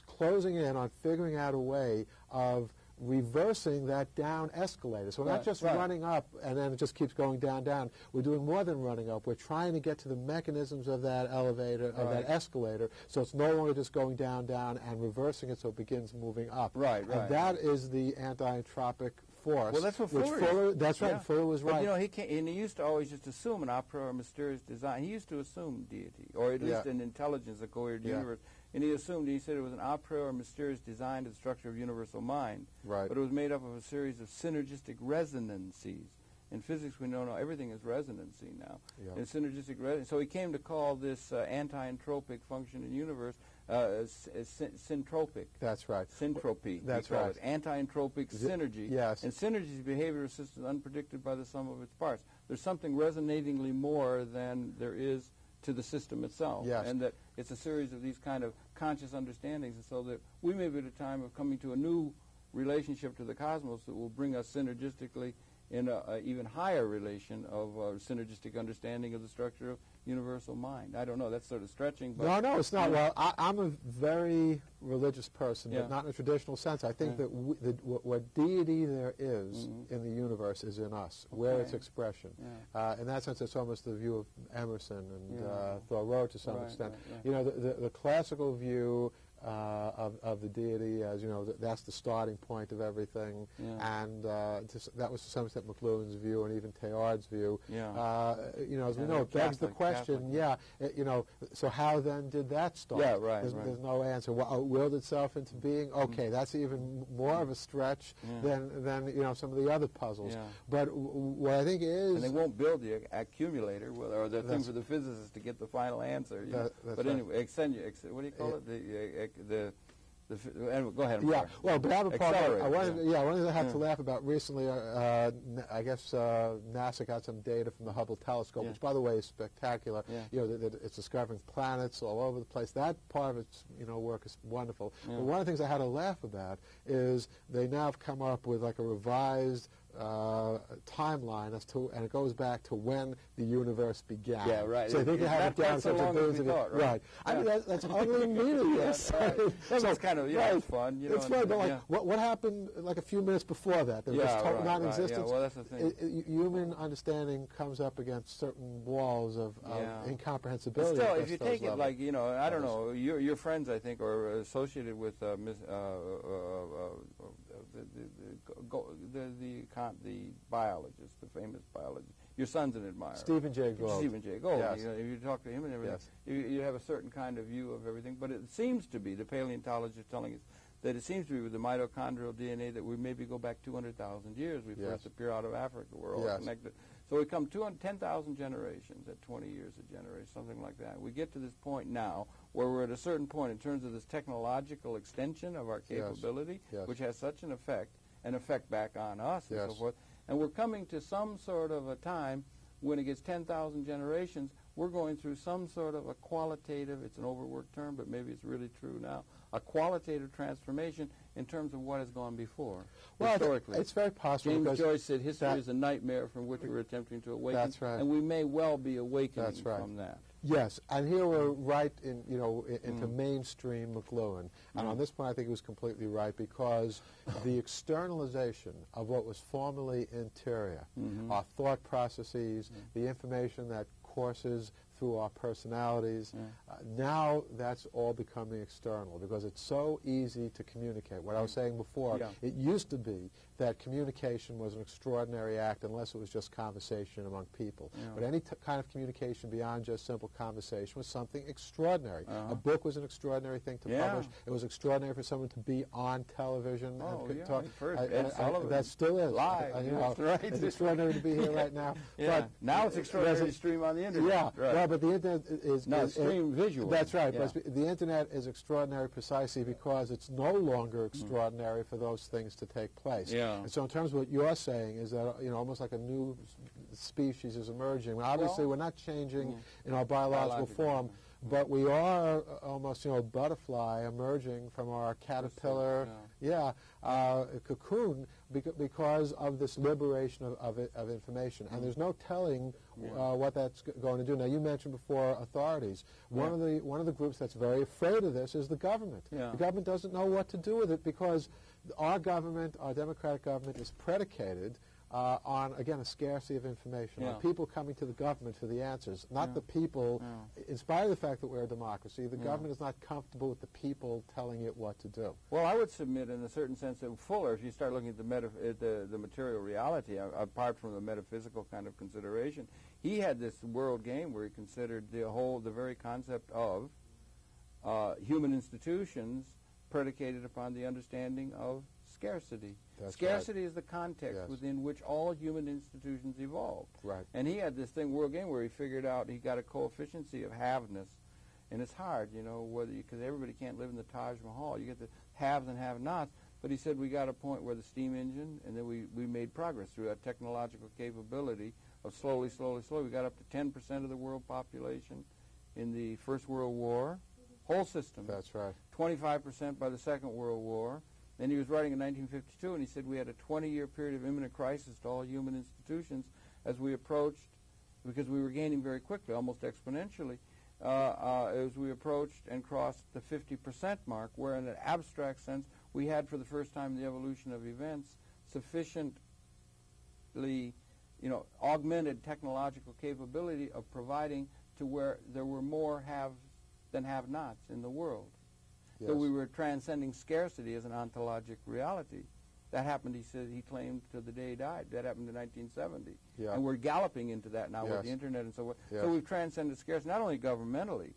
closing in on figuring out a way of reversing that down escalator. So we're not just running up and then it just keeps going down, down. We're doing more than running up. We're trying to get to the mechanisms of that elevator, of that escalator, so it's no longer just going down, down, and reversing it so it begins moving up. And that is the anti-entropic force. Well, that's what Fuller That's right. Fuller was right. But, he used to always just assume an a priori mysterious design. He used to assume deity, or at least an intelligence that cohered the universe. And he said it was an a priori mysterious design to the structure of universal mind. But it was made up of a series of synergistic resonances. In physics, we know everything is resonancy now. And synergistic resonance. So he came to call this anti-entropic function in the universe syntropic. That's right. Syntropy. That's right. Anti-entropic synergy. Yes. And synergy is behavioral system unpredicted by the sum of its parts. There's something resonatingly more than there is to the system itself. And that it's a series of these kind of conscious understandings, and so that we may be at a time of coming to a new relationship to the cosmos that will bring us synergistically in an even higher relation of synergistic understanding of the structure of universal mind. I don't know, that's sort of stretching. But no, it's not. Well, I'm a very religious person, but not in a traditional sense. I think that what deity there is in the universe is in us. We're its expression. In that sense, it's almost the view of Emerson and Thoreau to some extent. The classical view of the deity as, that's the starting point of everything, and that was to some extent McLuhan's view and even Teilhard's view. As we know, it begs the question, so how then did that start? There's no answer. Well, it willed itself into being? Okay, that's even more of a stretch than some of the other puzzles. But what I think is... And they won't build the accumulator, or the thing for the physicists to get the final answer. But anyway, what do you call it? Go ahead. Well, but I have a problem. One of the things I have to laugh about recently, I guess NASA got some data from the Hubble telescope, which, by the way, is spectacular. That it's discovering planets all over the place. That part of its work is wonderful. But one of the things I had to laugh about is they now have come up with like a revised timeline as to, and it goes back to when the universe began. So they can have it down so long as we thought, right? I mean, that's utterly meaningless. That's kind of it's fun. It's fun, but what happened like a few minutes before that? There was total non-existence. Well, that's the thing. Human understanding comes up against certain walls of incomprehensible. Still, if you take it like I don't know, your friends I think are associated with the biologist, the famous biologist. Your son's an admirer. Stephen Jay Gould. Stephen Jay Gould. If you talk to him and everything, you have a certain kind of view of everything. But it seems to be, the paleontologist telling us, that it seems to be with the mitochondrial DNA that we maybe go back 200,000 years. We first appear out of Africa. We're all connected. So we come 10,000 generations at 20 years a generation, something like that. We get to this point now where we're at a certain point in terms of this technological extension of our capability, which has such an effect back on us and so forth. And we're coming to some sort of a time when it gets 10,000 generations, we're going through some sort of a qualitative, it's an overworked term, but maybe it's really true now, a qualitative transformation in terms of what has gone before, historically. It's very possible. James Joyce said history is a nightmare from which we're attempting to awaken. That's right. And we may well be awakening from that. Yes, and here we're right in, into mainstream McLuhan. And on this point, I think he was completely right, because the externalization of what was formerly interior, our thought processes, the information that courses through our personalities, now that's all becoming external, because it's so easy to communicate. What I was saying before, it used to be that communication was an extraordinary act unless it was just conversation among people. But any kind of communication beyond just simple conversation was something extraordinary. A book was an extraordinary thing to publish. It was extraordinary for someone to be on television and talk. That still is. Live. That's right. It's extraordinary to be here right now. But now it's extraordinary to stream on the internet. Well, but the internet is stream visual. That's right. But the internet is extraordinary precisely because it's no longer extraordinary for those things to take place. And so in terms of what you're saying is that, almost like a new species is emerging. Obviously, we're not changing in our biological form, but we are almost, a butterfly emerging from our caterpillar, cocoon, because of this liberation of information. And there's no telling what that's going to do. Now, you mentioned before authorities. One of the groups that's very afraid of this is the government. The government doesn't know what to do with it, because our government, our democratic government, is predicated on, again, a scarcity of information, on people coming to the government for the answers, not the people. In spite of the fact that we're a democracy, the government is not comfortable with the people telling it what to do. Well, I would submit, in a certain sense, that Fuller, if you start looking at the material reality, apart from the metaphysical kind of consideration, he had this world game where he considered the very concept of human institutions predicated upon the understanding of scarcity. Scarcity is the context within which all human institutions evolved. And he had this world game, where he figured out he got a coefficiency of haveness. And it's hard, because everybody can't live in the Taj Mahal. You get the haves and have-nots. But he said we got a point where the steam engine, and then we made progress through that technological capability of slowly, we got up to 10% of the world population in the First World War. Whole system. That's right. 25% by the Second World War. Then he was writing in 1952, and he said we had a 20-year period of imminent crisis to all human institutions as we approached, because we were gaining very quickly, almost exponentially, as we approached and crossed the 50% mark, where in an abstract sense we had, for the first time in the evolution of events, sufficiently, augmented technological capability of providing to where there were more haves than have-nots in the world. So we were transcending scarcity as an ontologic reality. That happened, he said, he claimed, to the day he died. That happened in 1970. And we're galloping into that now with the internet and so forth. So we've transcended scarcity, not only governmentally,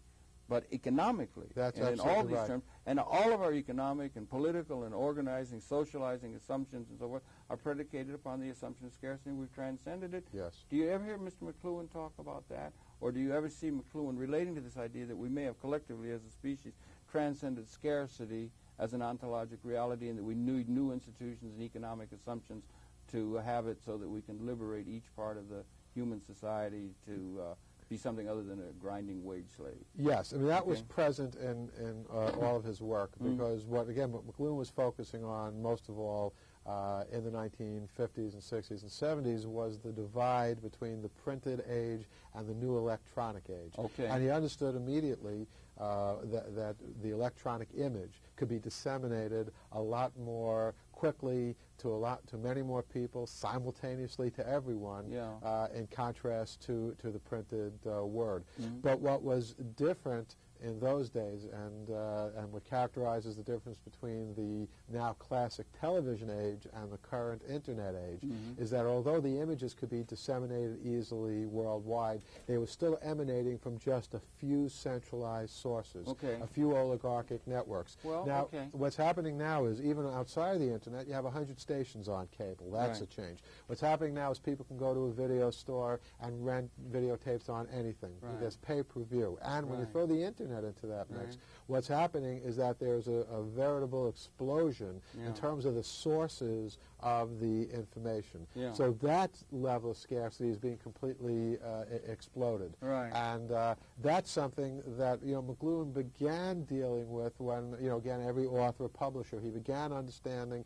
but economically. That's and in all these terms. And all of our economic and political and organizing, socializing assumptions and so forth are predicated upon the assumption of scarcity, and we've transcended it. Do you ever hear Mr. McLuhan talk about that? Or do you ever see McLuhan relating to this idea that we may have collectively as a species transcended scarcity as an ontologic reality, and that we need new institutions and economic assumptions to have it so that we can liberate each part of the human society to be something other than a grinding wage slave? Yes, I mean, that was present in all of his work, because what McLuhan was focusing on most of all in the 1950s and 60s and 70s was the divide between the printed age and the new electronic age. And he understood immediately that the electronic image could be disseminated a lot more quickly to many more people, simultaneously to everyone, in contrast to the printed word. But what was different in those days, and what characterizes the difference between the now classic television age and the current internet age, is that although the images could be disseminated easily worldwide, they were still emanating from just a few centralized sources, a few oligarchic networks. What's happening now is, even outside of the internet, you have 100 stations on cable. That's a change. What's happening now is people can go to a video store and rent videotapes on anything. There's pay-per-view. And when you throw the internet into that mix, what's happening is that there's a veritable explosion in terms of the sources of the information. So that level of scarcity is being completely exploded. And that's something that McLuhan began dealing with when, again, every author or publisher, he began understanding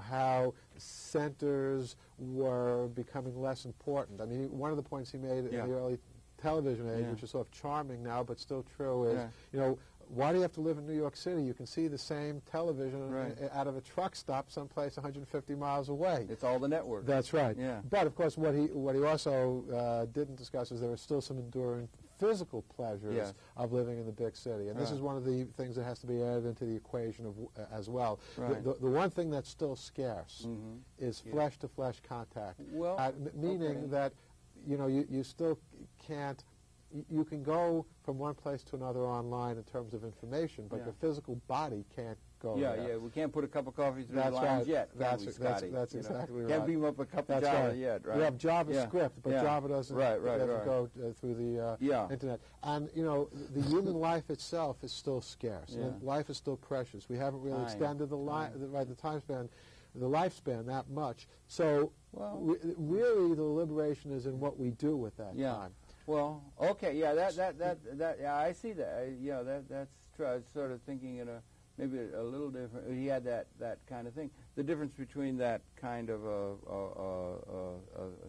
how centers were becoming less important. I mean, one of the points he made in the early television age, which is sort of charming now but still true, is, you know, why do you have to live in New York City? You can see the same television out of a truck stop someplace 150 miles away. It's all the network. That's right. Yeah. But, of course, what he also didn't discuss is there are still some enduring physical pleasures of living in the big city. And this is one of the things that has to be added into the equation of, as well. Right. The one thing that's still scarce is flesh-to-flesh contact, meaning that, you know, you still can't, you can go from one place to another online in terms of information, but your physical body can't go there. Yeah, we can't put a cup of coffee through the lines yet, that's exactly right. Can't beam up a cup of Java yet, right? We have JavaScript, but Java doesn't go through the Internet. And, you know, the human life itself is still scarce. Life is still precious. We haven't really extended the lifespan that much. So, really, the liberation is in what we do with that time. Well, okay, I see that. That's true. I was sort of thinking in a maybe a little different. He had that kind of thing. The difference between that kind of a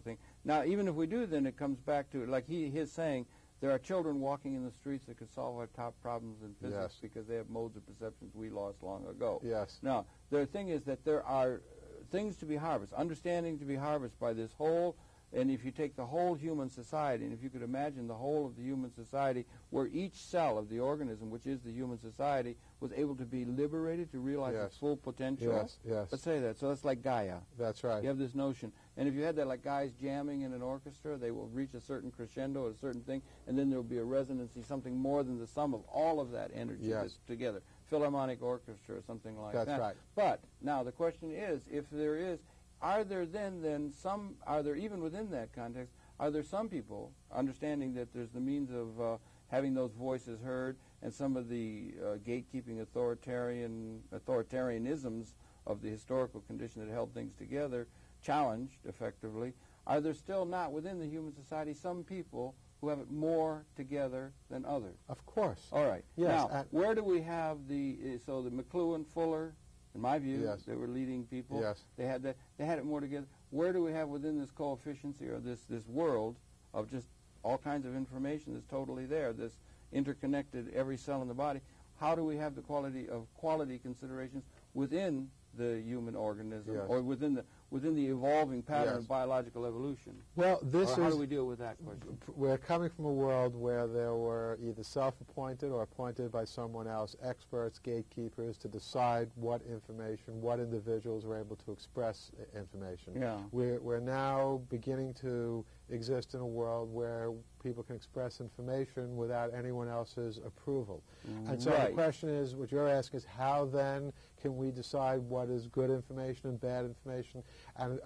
thing. Now, even if we do, then it comes back to like his saying. There are children walking in the streets that could solve our top problems in physics because they have modes of perceptions we lost long ago. Yes. Now, the thing is that there are things to be harvested, understanding to be harvested by this whole. And if you take the whole human society, and if you could imagine the whole of the human society, where each cell of the organism, which is the human society, was able to be liberated to realize its full potential. Let's say that. So that's like Gaia. That's right. You have this notion. And if you had that like guys jamming in an orchestra, they will reach a certain crescendo, a certain thing, and then there will be a resonancy, something more than the sum of all of that energy that's together. Philharmonic orchestra or something like that. That's right. But now the question is, if there is, are there even within that context, are there some people, understanding that there's the means of having those voices heard and some of the gatekeeping authoritarianisms of the historical condition that held things together, challenged effectively, are there still not within the human society some people who have it more together than others? Of course. All right. Yes. Now, where do we have the McLuhan, Fuller, in my view, they were leading people. Yes. They had it more together. Where do we have within this coefficiency or this world of just all kinds of information that's totally there, this interconnected every cell in the body? How do we have the quality considerations within the human organism or within the evolving pattern of biological evolution? Well, how do we deal with that question? We're coming from a world where there were either self-appointed or appointed by someone else, experts, gatekeepers, to decide what information, what individuals were able to express information. Yeah. We're now beginning to exist in a world where people can express information without anyone else's approval. And so the question is, what you're asking is, how then can we decide what is good information and bad information? And,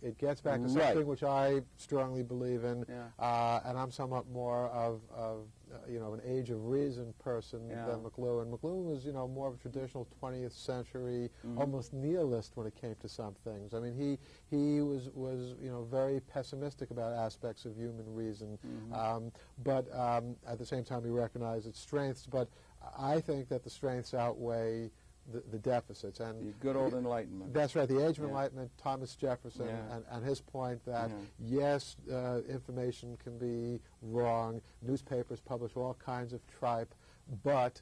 it gets back to something which I strongly believe in, and I'm somewhat more of an age of reason person than McLuhan. McLuhan was, more of a traditional 20th century, almost nihilist when it came to some things. I mean, he was very pessimistic about aspects of human reason, but at the same time he recognized its strengths. But I think that the strengths outweigh the deficits. And the good old Enlightenment. That's right, the Age of Enlightenment, Thomas Jefferson, and his point that, yes, information can be wrong, newspapers publish all kinds of tripe, but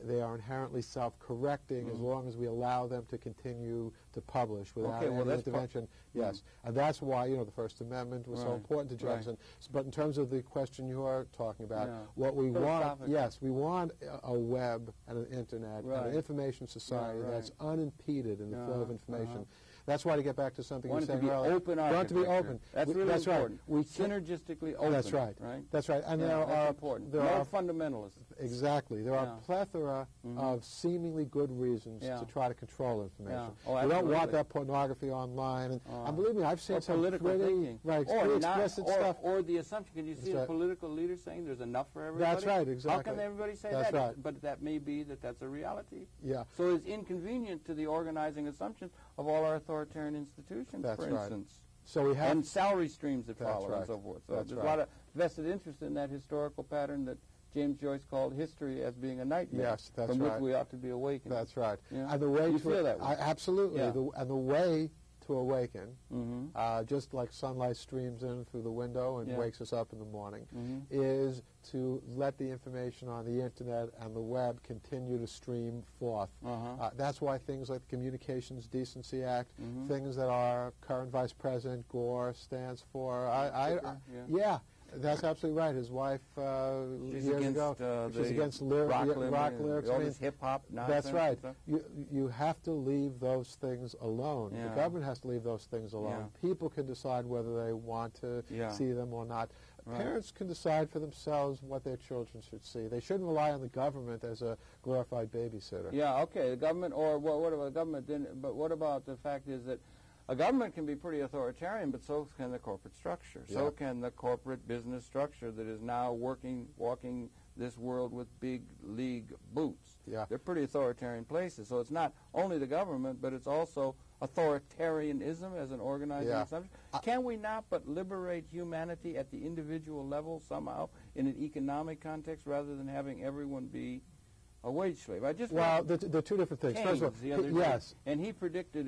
they are inherently self-correcting as long as we allow them to continue to publish without any intervention. Yes, and that's why, the First Amendment was so important to Jefferson. But in terms of the question you are talking about, what we want, we want a web and an internet and an information society that's unimpeded in the flow of information. That's why, to get back to something you said earlier, we want to be open. That's really important. We synergistically open. That's right. That's right. And there are important. No fundamentalists. Exactly. There are a plethora of seemingly good reasons to try to control information. We don't want that pornography online. And believe me, I've seen some pretty explicit stuff. Or the assumption. Can you see the political leaders saying there's enough for everybody? That's right. Exactly. How can everybody say that? Right. But that may be that's a reality. Yeah. So it's inconvenient to the organizing assumption of all our authoritarian institutions, for instance. So we have, and salary streams that follow and so forth. So there's a lot of vested interest in that historical pattern that James Joyce called history as being a nightmare, from which we ought to be awakened. That's right. Yeah? And the way you feel that way? Absolutely. Yeah. And the way to awaken, just like sunlight streams in through the window and wakes us up in the morning, is to let the information on the Internet and the web continue to stream forth. That's why things like the Communications Decency Act, things that our current Vice President Gore stands for, that's absolutely right. His wife, years ago, she's against rock lyrics. All this hip-hop nonsense. That's right. You have to leave those things alone. The government has to leave those things alone. People can decide whether they want to see them or not. Parents can decide for themselves what their children should see. They shouldn't rely on the government as a glorified babysitter. Yeah, okay, the government, or what about the government? But what about the fact is that a government can be pretty authoritarian, but so can the corporate structure. So can the corporate business structure that is now walking this world with big league boots. They're pretty authoritarian places. So it's not only the government, but it's also authoritarianism as an organizing assumption. Can we not but liberate humanity at the individual level somehow in an economic context rather than having everyone be a wage slave? They're two different things. First of all, and he predicted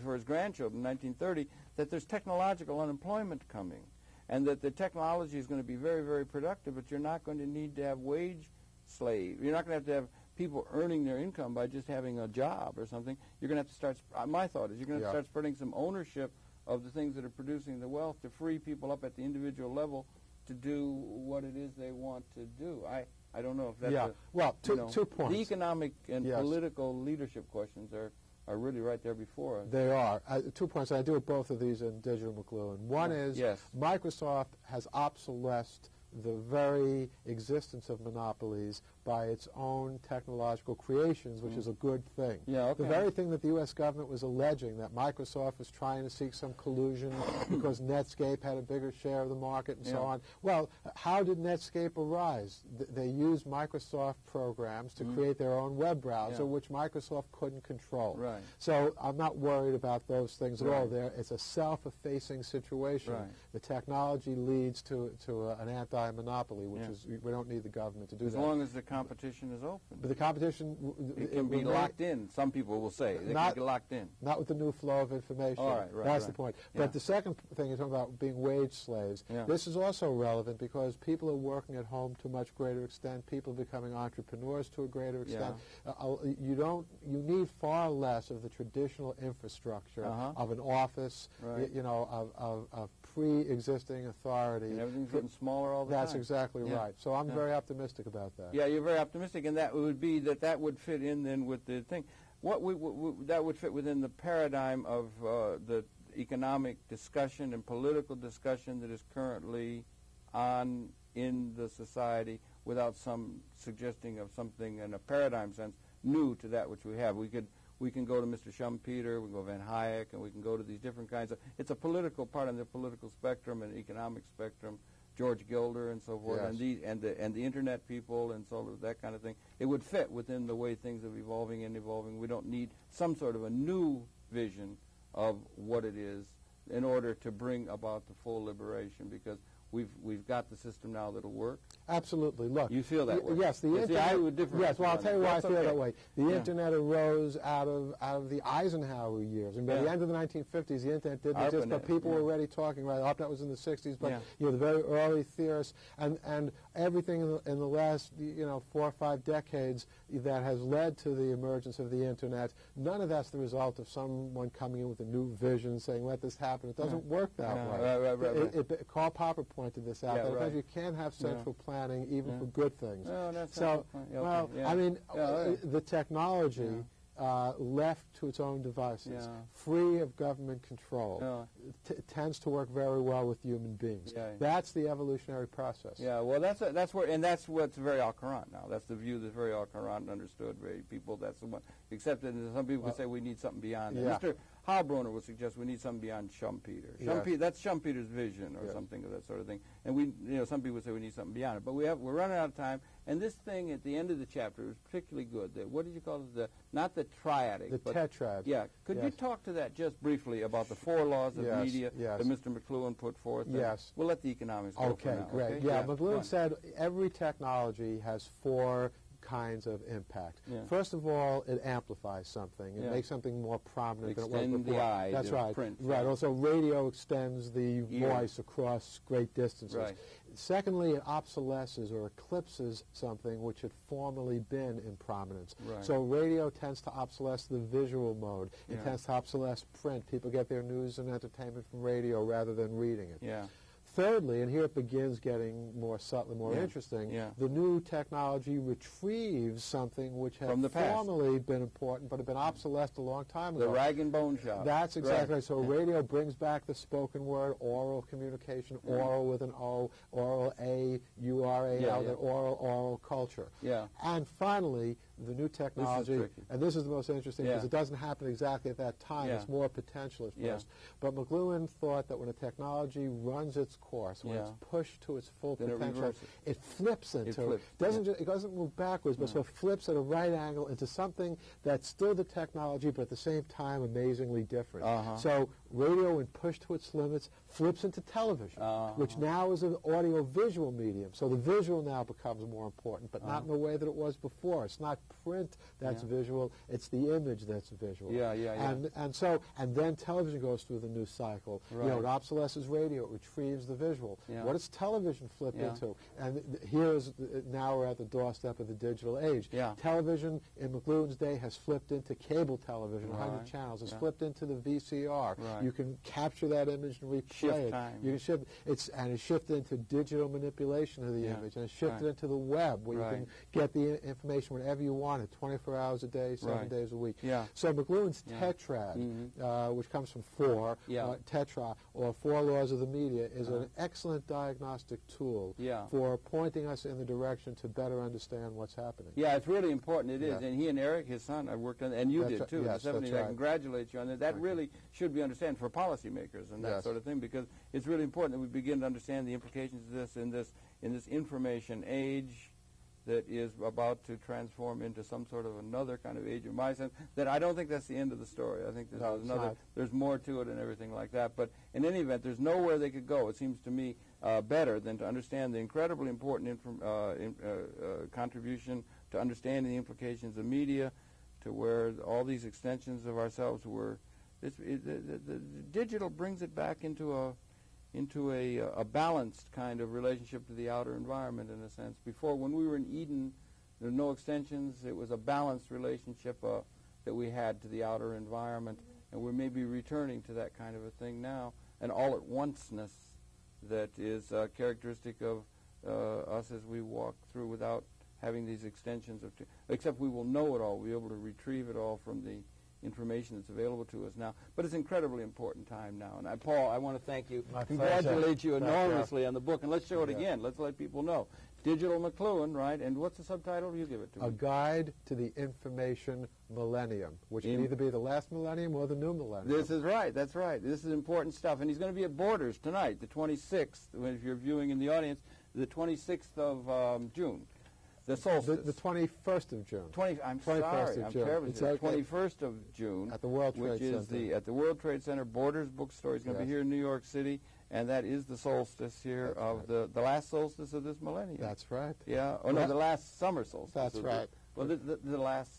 for his grandchildren in 1930 that there's technological unemployment coming, and that the technology is going to be very, very productive, but you're not going to need to have wage slave. You're not going to have people earning their income by just having a job or something. You're going to have to start, my thought is, you're going to start spreading some ownership of the things that are producing the wealth to free people up at the individual level to do what it is they want to do. I don't know if that's two points. The economic and political leadership questions are really right there before us. They are. 2 points. I do both of these in Digital McLuhan. One is Microsoft has obsolesced the very existence of monopolies by its own technological creations, which is a good thing. The very thing that the U.S. government was alleging, that Microsoft was trying to seek some collusion because Netscape had a bigger share of the market and so on. Well, how did Netscape arise? They used Microsoft programs to create their own web browser, which Microsoft couldn't control. So I'm not worried about those things at all. It's a self-effacing situation. The technology leads to an anti-monopoly, which is, we don't need the government to do that. As long as the competition is open. But the competition... It can be locked in, some people will say. They can be locked in. Not with the new flow of information. That's the point. But the second thing you're talking about, being wage slaves, this is also relevant because people are working at home to a much greater extent. People are becoming entrepreneurs to a greater extent. You need far less of the traditional infrastructure of an office, of pre-existing authority. And everything's getting smaller all the time. That's exactly right. So I'm very optimistic about that. Yeah, you're very optimistic, and that would be that would fit in then with the thing. That would fit within the paradigm of the economic discussion and political discussion that is currently on in the society, without some suggesting of something in a paradigm sense new to that which we have. We can go to Mr. Schumpeter, we can go to Van Hayek, and we can go to these different kinds of. It's a political part on the political spectrum and economic spectrum. George Gilder and so forth, and the internet people and so on, that kind of thing. It would fit within the way things are evolving and evolving. We don't need some sort of a new vision of what it is in order to bring about the full liberation, because we've got the system now that'll work. Absolutely. Look, you feel that way. Yes, the internet. I would differ. Yes, well, I'll tell you why I feel that way. The internet arose out of the Eisenhower years, and by the end of the 1950s, the internet didn't exist, but people were already talking. Right, ARPANET was in the 60s, but the very early theorists and everything in the last 4 or 5 decades that has led to the emergence of the internet. None of that's the result of someone coming in with a new vision saying, "Let this happen." It doesn't work that way. Karl Popper pointed this out. That you can't have central planning even for good things. I mean, the technology left to its own devices, free of government control, tends to work very well with human beings. That's the evolutionary process. Well, that's what's very al-Quran now. That's the view that's very al-Quran understood. Very people. That's the one. Except that some people would say we need something beyond that. Mr. Halbroner would suggest we need something beyond Schumpeter. That's Schumpeter's vision or something of that sort of thing. And some people would say we need something beyond it. But we're running out of time. And this thing at the end of the chapter was particularly good. What did you call it? Not the triadic. The tetrad. Yeah. Could you talk to that just briefly about the 4 laws of media that Mr. McLuhan put forth? Yes. We'll let the economics go for now. Great. Okay? McLuhan said every technology has 4 kinds of impact. Yeah. First of all, it amplifies something. It makes something more prominent than it was Extend before. the eye. That's right. Print. Right. Also, radio extends the Ear. voice across great distances. Right. Secondly, it obsolesces or eclipses something which had formerly been in prominence. Right. So radio tends to obsolesce the visual mode. It Yeah. tends to obsolesce print. People get their news and entertainment from radio rather than reading it. Yeah. Thirdly, and here it begins getting more subtle and more interesting, the new technology retrieves something which had From the past. formerly been important but had been obsolesced a long time ago. The rag and bone shop. That's exactly right. So radio brings back the spoken word, oral communication, oral with an O, oral A-U-R-A-L, the oral culture. Yeah. And finally, the new technology, tricky. and this is the most interesting because it doesn't happen exactly at that time. It's more potential at first. But McLuhan thought that when a technology runs its course, when it's pushed to its full Then it potential, reverses. it flips into flips, it doesn't move backwards, but so it flips at a right angle into something that's still the technology, but at the same time amazingly different. So radio, when pushed to its limits, flips into television, which now is an audio-visual medium. So the visual now becomes more important, but not in the way that it was before. It's not print that's visual; it's the image that's visual. And then television goes through the new cycle. Right. You know, it obsolesces radio; it retrieves the visual. What does television flip into? And now we're at the doorstep of the digital age. Television in McLuhan's day has flipped into cable television, 100 channels. It's flipped into the VCR. You can capture that image and replay it. Time. You can shift and it's shifted into digital manipulation of the image, and it's shifted into the web, where you can get the information whenever you want it, 24 hours a day, 7 days a week. So McLuhan's tetrad, which comes from four, tetra, or four laws of the media, is an excellent diagnostic tool for pointing us in the direction to better understand what's happening. Yeah, it's really important. It is. And he and Eric, his son, I worked on, and you did too, yes, in the 70s. that's right. I congratulate you on that. That really should be understood for policymakers and that sort of thing, because it's really important that we begin to understand the implications of this in this information age that is about to transform into some sort of another kind of age of my sense. That I don't think that's the end of the story. I think there's more to it and everything like that. But in any event, there's nowhere they could go, it seems to me, better than to understand the incredibly important contribution to understanding the implications of media, to where all these extensions of ourselves were. The digital brings it back into a balanced kind of relationship to the outer environment, in a sense. Before, when we were in Eden, there were no extensions. It was a balanced relationship that we had to the outer environment, and we may be returning to that kind of a thing now, an all-at-onceness that is characteristic of us as we walk through without having these extensions except we will know it all. We'll be able to retrieve it all from the information that's available to us now. But it's an incredibly important time now. And Paul, I want to thank you, congratulate you enormously on the book, and let's show it again. Let's let people know. Digital McLuhan, right? And what's the subtitle? You give it to me. A Guide to the Information Millennium, which can either be the last millennium or the new millennium. This is right. That's right. This is important stuff. And he's going to be at Borders tonight, the 26th, if you're viewing in the audience, the 26th of June. The solstice. The 21st of June. I'm 21st sorry. of June. I'm terrible. It's The 21st of June. At the World Trade Center. Which is at the World Trade Center. Borders Bookstore. He's going to be here in New York City. And that is the solstice here of the last solstice of this millennium. That's right. Yeah. Oh, no, the last summer solstice. That's right. Well, the last...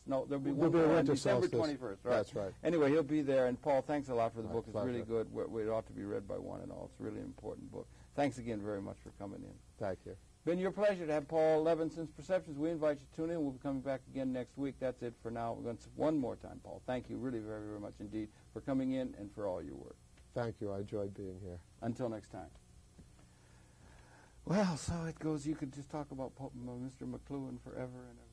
No, there'll be one more on winter December solstice. 21st. Right. That's right. Anyway, he'll be there. And, Paul, thanks a lot for the book. It's pleasure. really good. It ought to be read by one and all. It's a really important book. Thanks again very much for coming in. Thank you. Been your pleasure to have Paul Levinson's Perceptions. We invite you to tune in. We'll be coming back again next week. That's it for now. We're going to one more time, Paul. Thank you really very, very much indeed for coming in and for all your work. Thank you. I enjoyed being here. Until next time. Well, so it goes. You could just talk about Mr. McLuhan forever and ever.